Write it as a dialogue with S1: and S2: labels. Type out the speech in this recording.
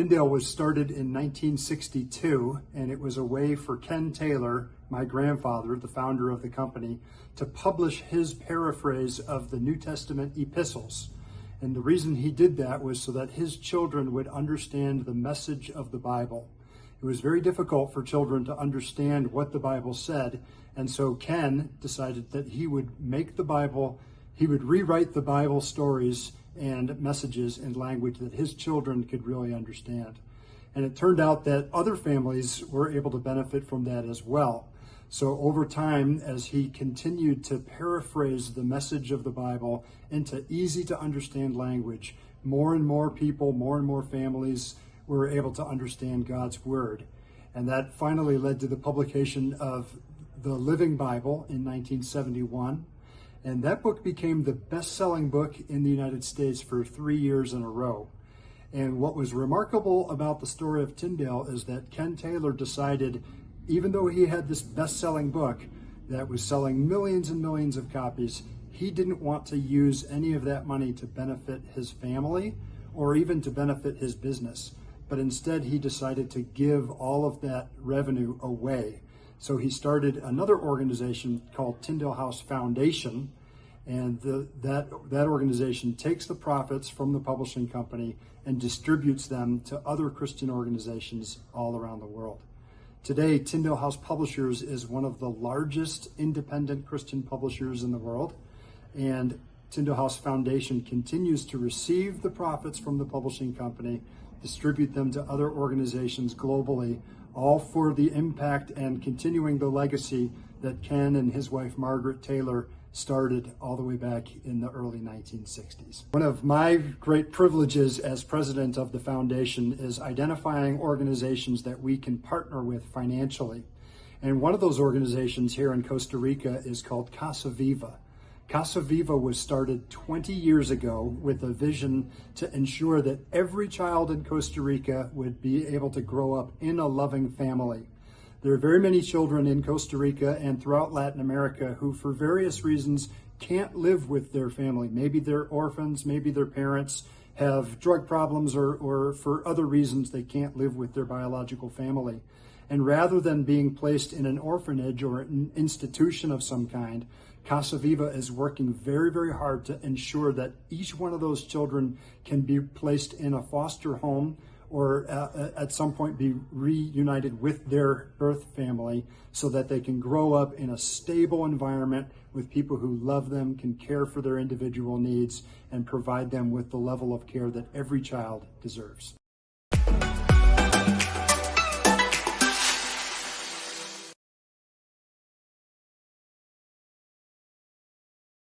S1: Tyndale was started in 1962, and it was a way for Ken Taylor, my grandfather, the founder of the company, to publish his paraphrase of the New Testament epistles. And the reason he did that was so that his children would understand the message of the Bible. It was very difficult for children to understand what the Bible said, and so Ken decided that he would make the Bible, he would rewrite the Bible stories and messages in language that his children could really understand. And it turned out that other families were able to benefit from that as well. So over time, as he continued to paraphrase the message of the Bible into easy to understand language, more and more people, more and more families were able to understand God's Word. And that finally led to the publication of the Living Bible in 1971. And that book became the best-selling book in the United States for 3 years in a row. And what was remarkable about the story of Tyndale is that Ken Taylor decided, even though he had this best-selling book that was selling millions and millions of copies, he didn't want to use any of that money to benefit his family or even to benefit his business. But instead, he decided to give all of that revenue away. So he started another organization called Tyndale House Foundation, and that organization takes the profits from the publishing company and distributes them to other Christian organizations all around the world. Today, Tyndale House Publishers is one of the largest independent Christian publishers in the world, and Tyndale House Foundation continues to receive the profits from the publishing company, distribute them to other organizations globally, all for the impact and continuing the legacy that Ken and his wife Margaret Taylor started all the way back in the early 1960s. One of my great privileges as president of the foundation is identifying organizations that we can partner with financially. And one of those organizations here in Costa Rica is called Casa Viva. Casa Viva was started 20 years ago with a vision to ensure that every child in Costa Rica would be able to grow up in a loving family. There are very many children in Costa Rica and throughout Latin America who, for various reasons, can't live with their family. Maybe they're orphans, maybe their parents have drug problems, or for other reasons they can't live with their biological family. And rather than being placed in an orphanage or an institution of some kind, Casa Viva is working very, very hard to ensure that each one of those children can be placed in a foster home or at some point be reunited with their birth family so that they can grow up in a stable environment with people who love them, can care for their individual needs, and provide them with the level of care that every child deserves.